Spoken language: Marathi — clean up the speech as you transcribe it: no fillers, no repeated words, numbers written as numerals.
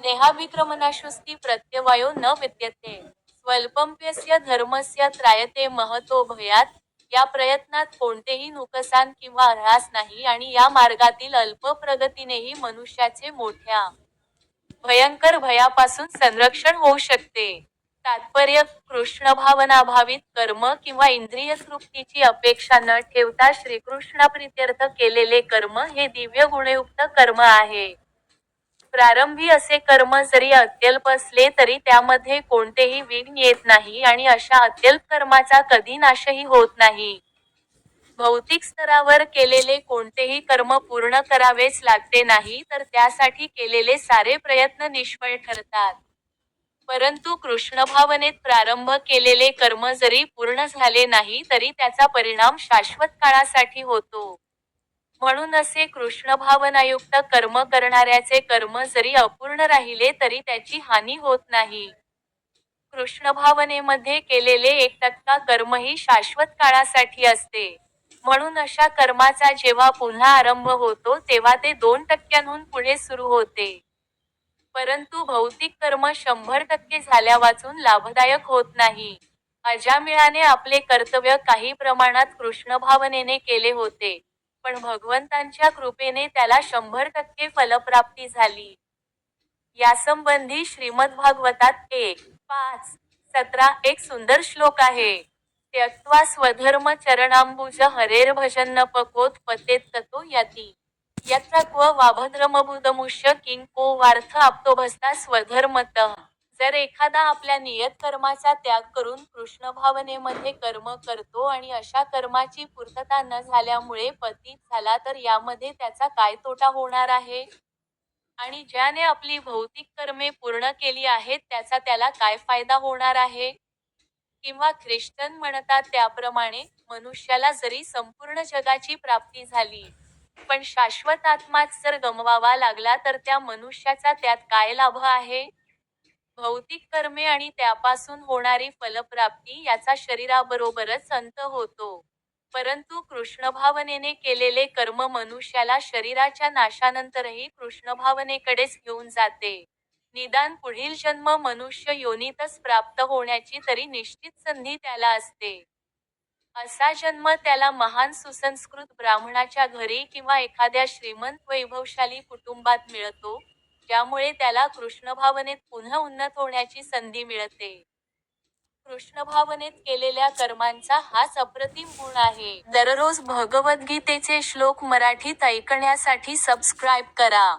स्नेहाभिक्रमणाशुस्ति प्रत्यवायो न विद्यते स्वल्पम्प्यस्य धर्मस्य त्रायते महतो भयात. या प्रयत्नात कोणतेही नुकसान किंवा ऱ्हास नाही आणि या मार्गातील अल्प प्रगतीनेही मनुष्याचे मोठ्या भयंकर भयापासून संरक्षण होऊ शकते. तात्पर्य: कृष्णभावनाभावित कर्म किंवा इंद्रिय तृप्तीची अपेक्षा न ठेवता श्रीकृष्णाप्रीत्यर्थ केलेले कर्म हे दिव्य गुणयुक्त कर्म आहे. प्रारंभी असे कर्म जरी अत्यल्प असले तरी त्यामध्ये कोणतेही विघ्न येत नाही आणि अशा अत्यल्प कर्माचा कधी नाशही होत नाही. भौतिक स्तरावर केलेले कोणतेही कर्म पूर्ण करावेच लागते नाही तर त्यासाठी केलेले सारे प्रयत्न निष्फळ ठरतात. परंतु कृष्णभावनेत प्रारंभ केलेले कर्म जरी पूर्ण झाले नाही तरी त्याचा परिणाम शाश्वत काळासाठी होतो. म्हणून असे कृष्णभावनायुक्त कर्म करणाऱ्याचे कर्म जरी अपूर्ण राहिले तरी त्याची हानी होत नाही. कृष्णभावनेमध्ये केलेले 1% कर्मही शाश्वत काळासाठी असते. म्हणून अशा कर्माचा जेव्हा पुन्हा आरंभ होतो तेव्हा ते 2% पुढे सुरू होते. परंतु भौतिक कर्म 100% झाल्यावाचून लाभदायक होत नाही. अजामिळाने आपले कर्तव्य काही प्रमाणात कृष्णभावनेने केले होते, पण भगवंतांच्या कृपेने त्याला 100% फलप्राप्ती झाली. यासंबंधी श्रीमद्भागवतात 1.5.17 एक सुंदर श्लोक आहे. त्यक्त्वा स्वधर्म चरणाम्बुज हरेर्भजन्नपकोत पतेत ततो याति. यत्र क्व वाभद्रमबुदमुष्य किं को वार्थ आप्तोभस्ता स्वधर्मतः. जर एखादा आपल्या नियत कर्माचा त्याग करून कृष्णभावनेमध्ये कर्म करतो आणि अशा कर्माची पूर्तता न झाल्यामुळे पतित झाला तर यामध्ये त्याचा काय तोटा होणार आहे? आणि ज्याने आपली भौतिक कर्मे पूर्ण केली आहेत त्याचा त्याला काय फायदा होणार आहे? किंवा ख्रिश्चन म्हणतात त्याप्रमाणे, मनुष्याला जरी संपूर्ण जगाची प्राप्ती झाली, पण शाश्वत आत्माच जर गमवावा लागला तर त्या मनुष्याचा त्यात काय लाभ आहे? भौतिक कर्मे आणि त्यापासून होणारी फलप्राप्ती याचा शरीराबरोबरच अंत होतो. परंतु कृष्णभावनेने केलेले कर्म मनुष्याला शरीराच्या नाशानंतरही कृष्णभावनेकडेच घेऊन जाते. निदान पुढील जन्म मनुष्य योनीतच प्राप्त होण्याची तरी निश्चित संधी त्याला असते. असा जन्म त्याला महान सुसंस्कृत ब्राह्मणाच्या घरी किंवा एखाद्या श्रीमंत वैभवशाली कुटुंबात मिळतो, ज्यामुळे त्याला कृष्णभावनेत पुन्हा उन्नत होण्याची संधी मिळते. कृष्णभावनेत केलेल्या कर्मांचा हाच अप्रतिम गुण आहे. दररोज भगवद्गीतेचे श्लोक मराठीत ऐकण्यासाठी सबस्क्राईब करा.